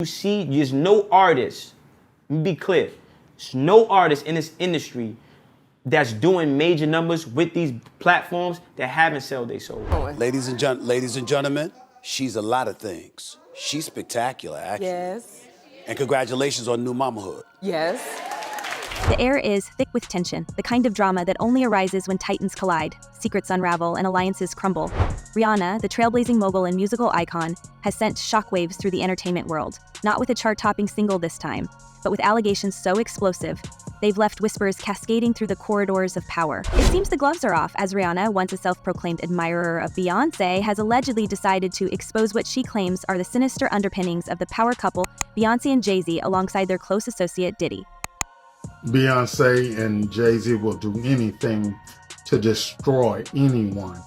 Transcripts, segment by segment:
You see, there's no artist, let me be clear, there's no artist in this industry that's doing major numbers with these platforms that haven't sold their soul. Ladies and gentlemen, she's a lot of things. She's spectacular, actually. Yes. And congratulations on new mamahood. Yes. The air is thick with tension, the kind of drama that only arises when titans collide, secrets unravel, and alliances crumble. Rihanna, the trailblazing mogul and musical icon, has sent shockwaves through the entertainment world, not with a chart-topping single this time, but with allegations so explosive, they've left whispers cascading through the corridors of power. It seems the gloves are off, as Rihanna, once a self-proclaimed admirer of Beyoncé, has allegedly decided to expose what she claims are the sinister underpinnings of the power couple Beyoncé and Jay-Z alongside their close associate Diddy. Beyoncé and Jay-Z will do anything to destroy anyone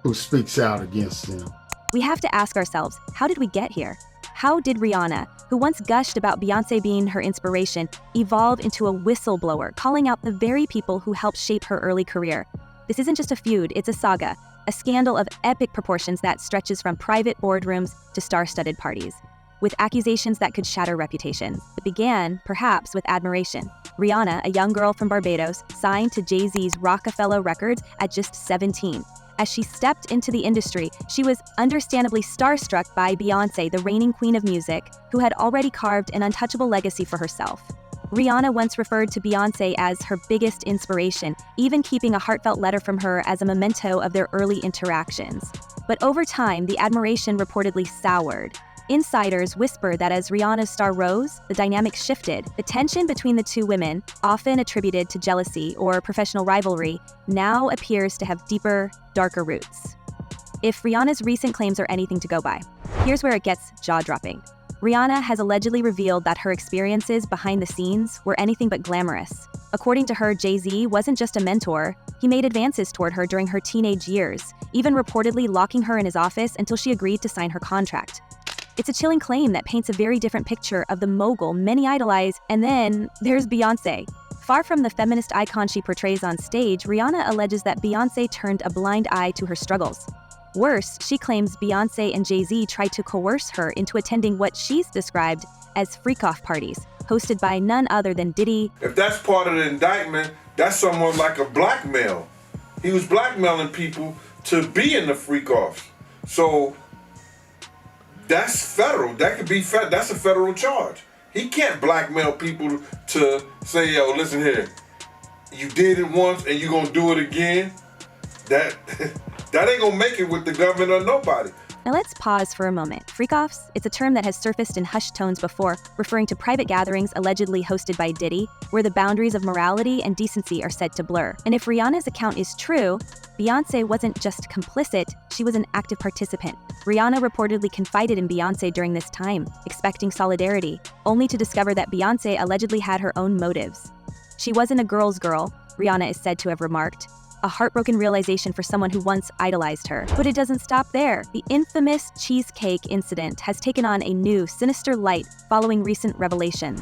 who speaks out against them. We have to ask ourselves, how did we get here? How did Rihanna, who once gushed about Beyoncé being her inspiration, evolve into a whistleblower, calling out the very people who helped shape her early career? This isn't just a feud, it's a saga, a scandal of epic proportions that stretches from private boardrooms to star-studded parties, with accusations that could shatter reputations. It began, perhaps, with admiration. Rihanna, a young girl from Barbados, signed to Jay-Z's Rockefeller Records at just 17. As she stepped into the industry, she was understandably starstruck by Beyoncé, the reigning queen of music, who had already carved an untouchable legacy for herself. Rihanna once referred to Beyoncé as her biggest inspiration, even keeping a heartfelt letter from her as a memento of their early interactions. But over time, the admiration reportedly soured. Insiders whisper that as Rihanna's star rose, the dynamic shifted. The tension between the two women, often attributed to jealousy or professional rivalry, now appears to have deeper, darker roots. If Rihanna's recent claims are anything to go by, here's where it gets jaw-dropping. Rihanna has allegedly revealed that her experiences behind the scenes were anything but glamorous. According to her, Jay-Z wasn't just a mentor, he made advances toward her during her teenage years, even reportedly locking her in his office until she agreed to sign her contract. It's a chilling claim that paints a very different picture of the mogul many idolize, and then there's Beyoncé. Far from the feminist icon she portrays on stage, Rihanna alleges that Beyoncé turned a blind eye to her struggles. Worse, she claims Beyoncé and Jay-Z tried to coerce her into attending what she's described as freakoff parties, hosted by none other than Diddy. If that's part of the indictment, that's somewhat like a blackmail. He was blackmailing people to be in the freakoffs. So that's federal. That could be that's a federal charge. He can't blackmail people to say, yo, listen here, you did it once and you're gonna do it again. That ain't gonna make it with the government or nobody. Now let's pause for a moment. Freakoffs, it's a term that has surfaced in hushed tones before, referring to private gatherings allegedly hosted by Diddy, where the boundaries of morality and decency are said to blur. And if Rihanna's account is true, Beyoncé wasn't just complicit, she was an active participant. Rihanna reportedly confided in Beyoncé during this time, expecting solidarity, only to discover that Beyoncé allegedly had her own motives. She wasn't a girl's girl, Rihanna is said to have remarked, a heartbroken realization for someone who once idolized her. But it doesn't stop there. The infamous cheesecake incident has taken on a new, sinister light following recent revelations.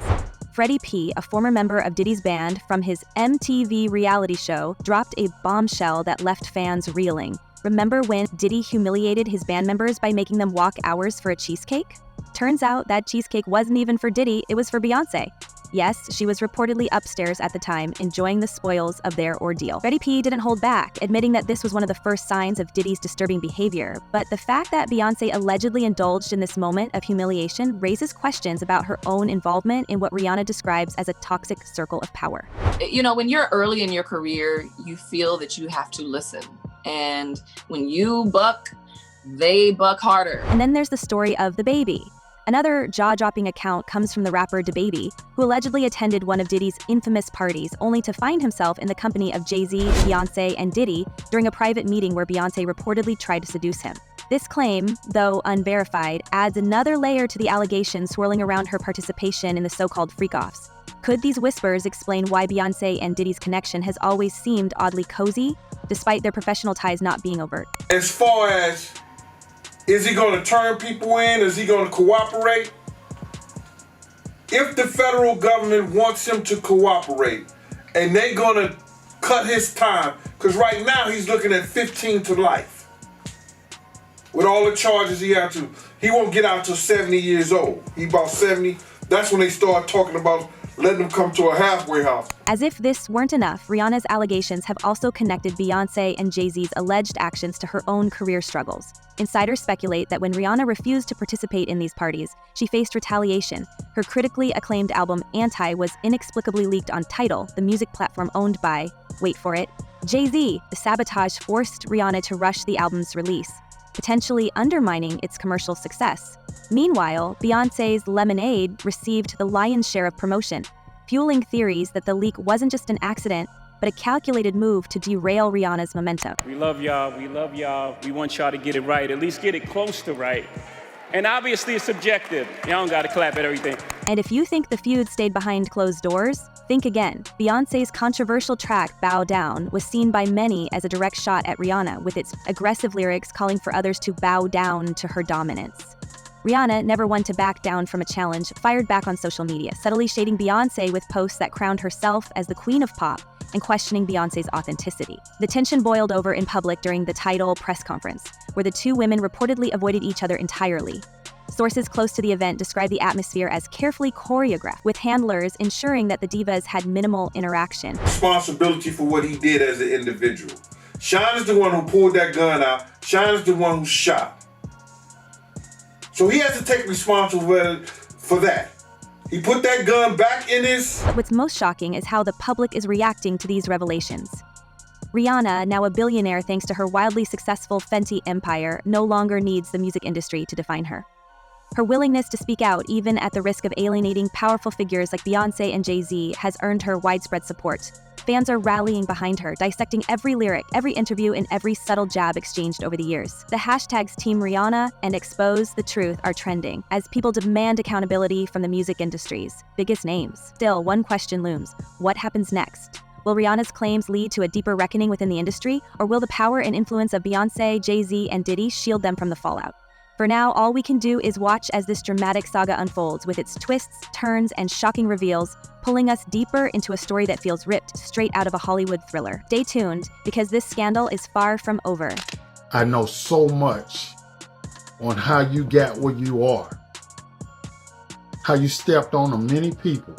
Freddie P., a former member of Diddy's band from his MTV reality show, dropped a bombshell that left fans reeling. Remember when Diddy humiliated his band members by making them walk hours for a cheesecake? Turns out that cheesecake wasn't even for Diddy, it was for Beyoncé. Yes, she was reportedly upstairs at the time, enjoying the spoils of their ordeal. Freddie P. didn't hold back, admitting that this was one of the first signs of Diddy's disturbing behavior. But the fact that Beyoncé allegedly indulged in this moment of humiliation raises questions about her own involvement in what Rihanna describes as a toxic circle of power. You know, when you're early in your career, you feel that you have to listen. And when you buck, they buck harder. And then there's the story of the baby. Another jaw-dropping account comes from the rapper DaBaby, who allegedly attended one of Diddy's infamous parties, only to find himself in the company of Jay-Z, Beyoncé, and Diddy during a private meeting where Beyoncé reportedly tried to seduce him. This claim, though unverified, adds another layer to the allegations swirling around her participation in the so-called freakoffs. Could these whispers explain why Beyoncé and Diddy's connection has always seemed oddly cozy, despite their professional ties not being overt? As far as, is he going to turn people in? Is he going to cooperate? If the federal government wants him to cooperate and they're going to cut his time, because right now he's looking at 15 to life. with all the charges he had to. He won't get out till 70 years old. He about 70. That's when they start talking about letting him come to a halfway house. As if this weren't enough, Rihanna's allegations have also connected Beyoncé and Jay-Z's alleged actions to her own career struggles. Insiders speculate that when Rihanna refused to participate in these parties, she faced retaliation. Her critically acclaimed album Anti was inexplicably leaked on Tidal, the music platform owned by, wait for it, Jay-Z. The sabotage forced Rihanna to rush the album's release, potentially undermining its commercial success. Meanwhile, Beyoncé's Lemonade received the lion's share of promotion, fueling theories that the leak wasn't just an accident, but a calculated move to derail Rihanna's momentum. We love y'all, we love y'all. We want y'all to get it right, at least get it close to right. And obviously it's subjective. Y'all don't gotta clap at everything. And if you think the feud stayed behind closed doors, think again. Beyoncé's controversial track, Bow Down, was seen by many as a direct shot at Rihanna, with its aggressive lyrics calling for others to bow down to her dominance. Rihanna, never one to back down from a challenge, fired back on social media, subtly shading Beyoncé with posts that crowned herself as the queen of pop and questioning Beyoncé's authenticity. The tension boiled over in public during the Tidal press conference, where the two women reportedly avoided each other entirely. Sources close to the event describe the atmosphere as carefully choreographed, with handlers ensuring that the divas had minimal interaction. Responsibility for what he did as an individual. Sean is the one who pulled that gun out. Sean is the one who shot. So he has to take responsibility for that. He put that gun back in his... But what's most shocking is how the public is reacting to these revelations. Rihanna, now a billionaire thanks to her wildly successful Fenty empire, no longer needs the music industry to define her. Her willingness to speak out, even at the risk of alienating powerful figures like Beyoncé and Jay-Z, has earned her widespread support. Fans are rallying behind her, dissecting every lyric, every interview, and every subtle jab exchanged over the years. The hashtags Team Rihanna and Expose the Truth are trending, as people demand accountability from the music industry's biggest names. Still, one question looms: what happens next? Will Rihanna's claims lead to a deeper reckoning within the industry, or will the power and influence of Beyoncé, Jay-Z, and Diddy shield them from the fallout? For now, all we can do is watch as this dramatic saga unfolds, with its twists, turns, and shocking reveals, pulling us deeper into a story that feels ripped straight out of a Hollywood thriller. Stay tuned, because this scandal is far from over. I know so much on how you got where you are, how you stepped on many people.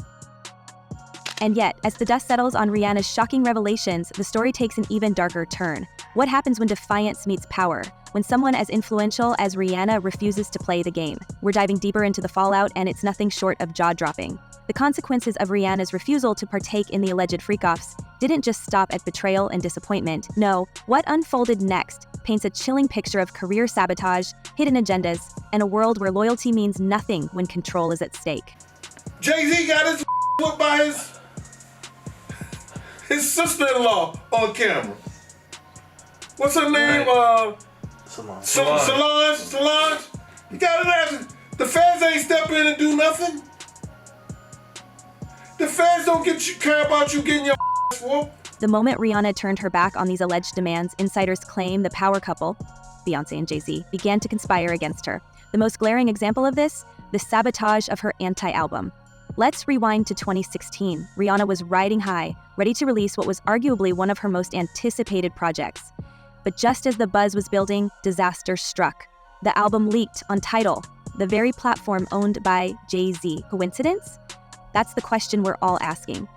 And yet, as the dust settles on Rihanna's shocking revelations, the story takes an even darker turn. What happens when defiance meets power? When someone as influential as Rihanna refuses to play the game? We're diving deeper into the fallout, and it's nothing short of jaw-dropping. The consequences of Rihanna's refusal to partake in the alleged freakoffs didn't just stop at betrayal and disappointment. No, what unfolded next paints a chilling picture of career sabotage, hidden agendas, and a world where loyalty means nothing when control is at stake. Jay-Z got his whooped by his sister-in-law on camera. What's her name? Solange. You got it. The feds ain't step in and do nothing. The feds don't care about you getting your whooped. The moment Rihanna turned her back on these alleged demands, insiders claim the power couple, Beyoncé and Jay-Z, began to conspire against her. The most glaring example of this, the sabotage of her Anti-album. Let's rewind to 2016. Rihanna was riding high, ready to release what was arguably one of her most anticipated projects. But just as the buzz was building, disaster struck. The album leaked on Tidal, the very platform owned by Jay-Z. Coincidence? That's the question we're all asking.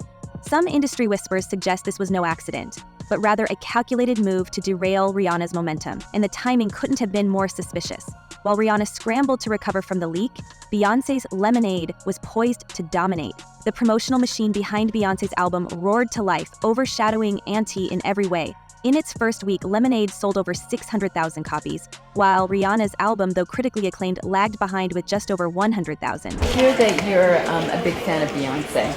Some industry whispers suggest this was no accident, but rather a calculated move to derail Rihanna's momentum, and the timing couldn't have been more suspicious. While Rihanna scrambled to recover from the leak, Beyoncé's Lemonade was poised to dominate. The promotional machine behind Beyoncé's album roared to life, overshadowing Anti in every way. In its first week, Lemonade sold over 600,000 copies, while Rihanna's album, though critically acclaimed, lagged behind with just over 100,000. I hear that you're a big fan of Beyonce.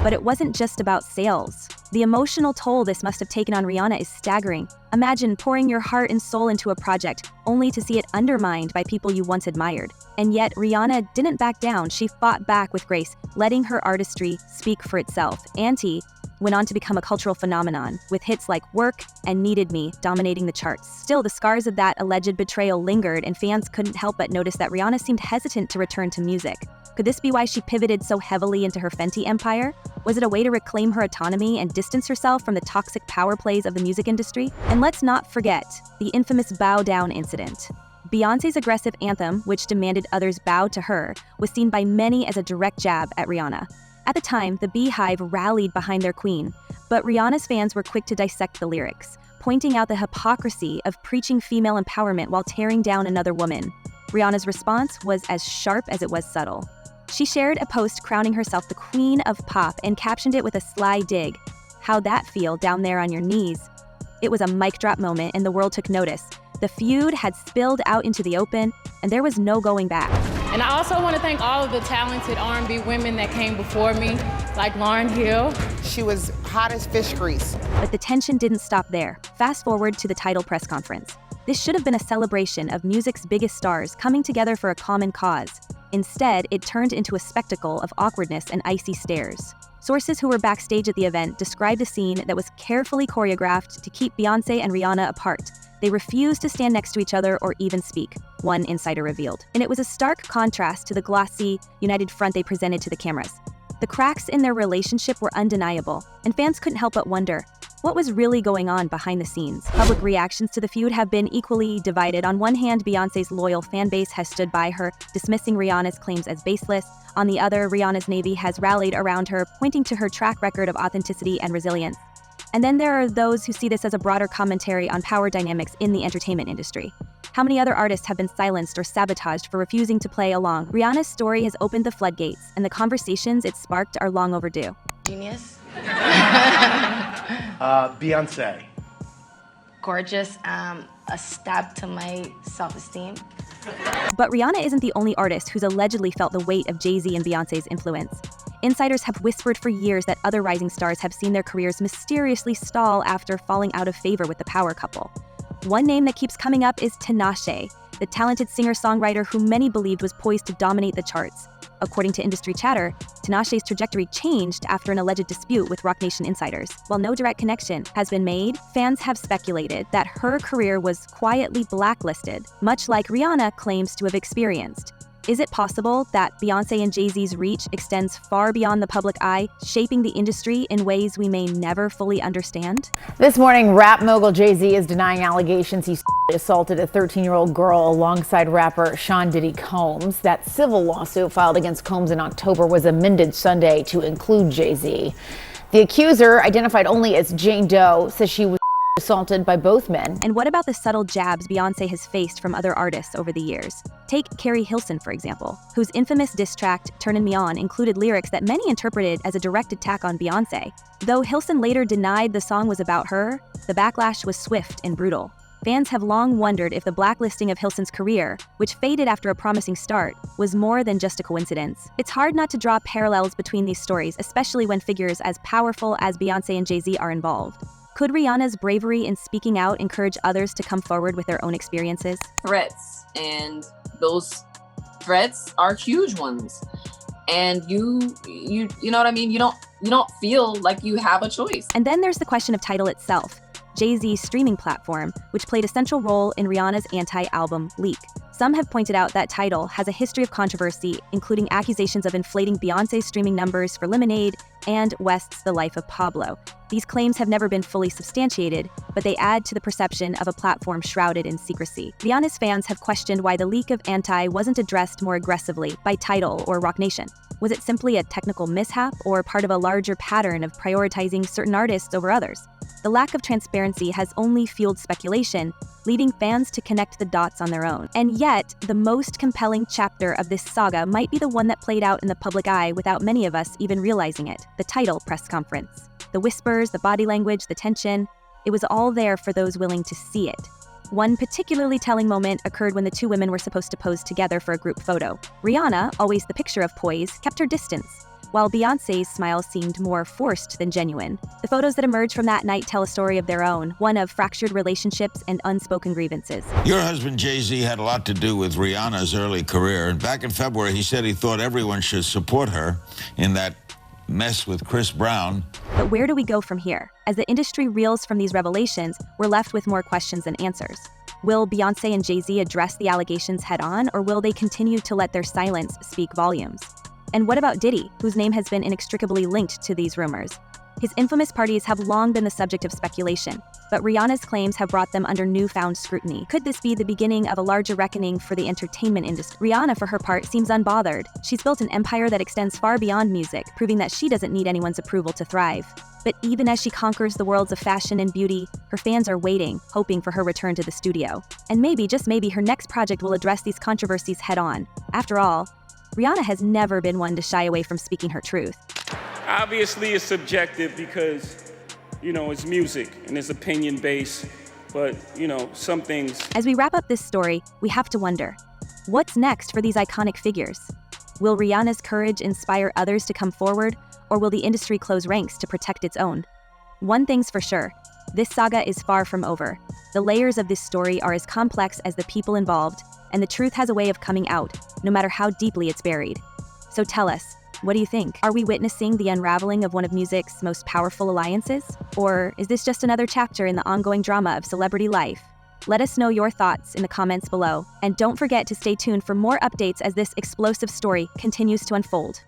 But it wasn't just about sales. The emotional toll this must have taken on Rihanna is staggering. Imagine pouring your heart and soul into a project, only to see it undermined by people you once admired. And yet, Rihanna didn't back down. She fought back with grace, letting her artistry speak for itself. Anti went on to become a cultural phenomenon, with hits like Work and Needed Me dominating the charts. Still, the scars of that alleged betrayal lingered, and fans couldn't help but notice that Rihanna seemed hesitant to return to music. Could this be why she pivoted so heavily into her Fenty empire? Was it a way to reclaim her autonomy and distance herself from the toxic power plays of the music industry? And let's not forget the infamous Bow Down incident. Beyoncé's aggressive anthem, which demanded others bow to her, was seen by many as a direct jab at Rihanna. At the time, the Beehive rallied behind their queen, but Rihanna's fans were quick to dissect the lyrics, pointing out the hypocrisy of preaching female empowerment while tearing down another woman. Rihanna's response was as sharp as it was subtle. She shared a post crowning herself the queen of pop and captioned it with a sly dig. "How'd that feel down there on your knees?" It was a mic drop moment and the world took notice. The feud had spilled out into the open and there was no going back. And I also want to thank all of the talented R&B women that came before me, like Lauryn Hill. She was hot as fish grease. But the tension didn't stop there. Fast forward to the title press conference. This should have been a celebration of music's biggest stars coming together for a common cause. Instead, it turned into a spectacle of awkwardness and icy stares. Sources who were backstage at the event described a scene that was carefully choreographed to keep Beyoncé and Rihanna apart. They refused to stand next to each other or even speak, one insider revealed. And it was a stark contrast to the glossy, united front they presented to the cameras. The cracks in their relationship were undeniable, and fans couldn't help but wonder, what was really going on behind the scenes? Public reactions to the feud have been equally divided. On one hand, Beyoncé's loyal fan base has stood by her, dismissing Rihanna's claims as baseless. On the other, Rihanna's navy has rallied around her, pointing to her track record of authenticity and resilience. And then there are those who see this as a broader commentary on power dynamics in the entertainment industry. How many other artists have been silenced or sabotaged for refusing to play along? Rihanna's story has opened the floodgates, and the conversations it sparked are long overdue. Genius. Beyonce. Gorgeous. A stab to my self-esteem. But Rihanna isn't the only artist who's allegedly felt the weight of Jay-Z and Beyoncé's influence. Insiders have whispered for years that other rising stars have seen their careers mysteriously stall after falling out of favor with the power couple. One name that keeps coming up is Tinashe, the talented singer-songwriter who many believed was poised to dominate the charts. According to industry chatter, Tinashe's trajectory changed after an alleged dispute with Roc Nation insiders. While no direct connection has been made, fans have speculated that her career was quietly blacklisted, much like Rihanna claims to have experienced. Is it possible that Beyoncé and Jay-Z's reach extends far beyond the public eye, shaping the industry in ways we may never fully understand? This morning, rap mogul Jay-Z is denying allegations he assaulted a 13-year-old girl alongside rapper Sean Diddy Combs. That civil lawsuit filed against Combs in October was amended Sunday to include Jay-Z. The accuser, identified only as Jane Doe, says she was assaulted by both men. And what about the subtle jabs Beyoncé has faced from other artists over the years? Take Carrie Hilson, for example, whose infamous diss track, Turnin' Me On, included lyrics that many interpreted as a direct attack on Beyoncé. Though Hilson later denied the song was about her, the backlash was swift and brutal. Fans have long wondered if the blacklisting of Hilson's career, which faded after a promising start, was more than just a coincidence. It's hard not to draw parallels between these stories, especially when figures as powerful as Beyoncé and Jay-Z are involved. Could Rihanna's bravery in speaking out encourage others to come forward with their own experiences? Threats, and those threats are huge ones. And you know what I mean? You don't feel like you have a choice. And then there's the question of Tidal itself, Jay-Z's streaming platform, which played a central role in Rihanna's anti-album leak. Some have pointed out that Tidal has a history of controversy, including accusations of inflating Beyoncé's streaming numbers for Lemonade and West's The Life of Pablo. These claims have never been fully substantiated, but they add to the perception of a platform shrouded in secrecy. Rihanna's fans have questioned why the leak of Anti wasn't addressed more aggressively by Tidal or Roc Nation. Was it simply a technical mishap or part of a larger pattern of prioritizing certain artists over others? The lack of transparency has only fueled speculation, leading fans to connect the dots on their own. And yet, the most compelling chapter of this saga might be the one that played out in the public eye without many of us even realizing it, the Tidal press conference. The whispers, the body language, the tension, it was all there for those willing to see it. One particularly telling moment occurred when the two women were supposed to pose together for a group photo. Rihanna, always the picture of poise, kept her distance, while Beyoncé's smile seemed more forced than genuine. The photos that emerged from that night tell a story of their own, one of fractured relationships and unspoken grievances. Your husband, Jay-Z, had a lot to do with Rihanna's early career. And back in February, he said he thought everyone should support her in that mess with Chris Brown. But where do we go from here? As the industry reels from these revelations, we're left with more questions than answers. Will Beyoncé and Jay-Z address the allegations head-on, or will they continue to let their silence speak volumes? And what about Diddy, whose name has been inextricably linked to these rumors? His infamous parties have long been the subject of speculation, but Rihanna's claims have brought them under newfound scrutiny. Could this be the beginning of a larger reckoning for the entertainment industry? Rihanna, for her part, seems unbothered. She's built an empire that extends far beyond music, proving that she doesn't need anyone's approval to thrive. But even as she conquers the worlds of fashion and beauty, her fans are waiting, hoping for her return to the studio. And maybe, just maybe, her next project will address these controversies head-on. After all, Rihanna has never been one to shy away from speaking her truth. Obviously, it's subjective because, it's music and it's opinion-based, but, some things. As we wrap up this story, we have to wonder, what's next for these iconic figures? Will Rihanna's courage inspire others to come forward, or will the industry close ranks to protect its own? One thing's for sure, this saga is far from over. The layers of this story are as complex as the people involved, and the truth has a way of coming out, no matter how deeply it's buried. So tell us, what do you think? Are we witnessing the unraveling of one of music's most powerful alliances? Or is this just another chapter in the ongoing drama of celebrity life? Let us know your thoughts in the comments below, and don't forget to stay tuned for more updates as this explosive story continues to unfold.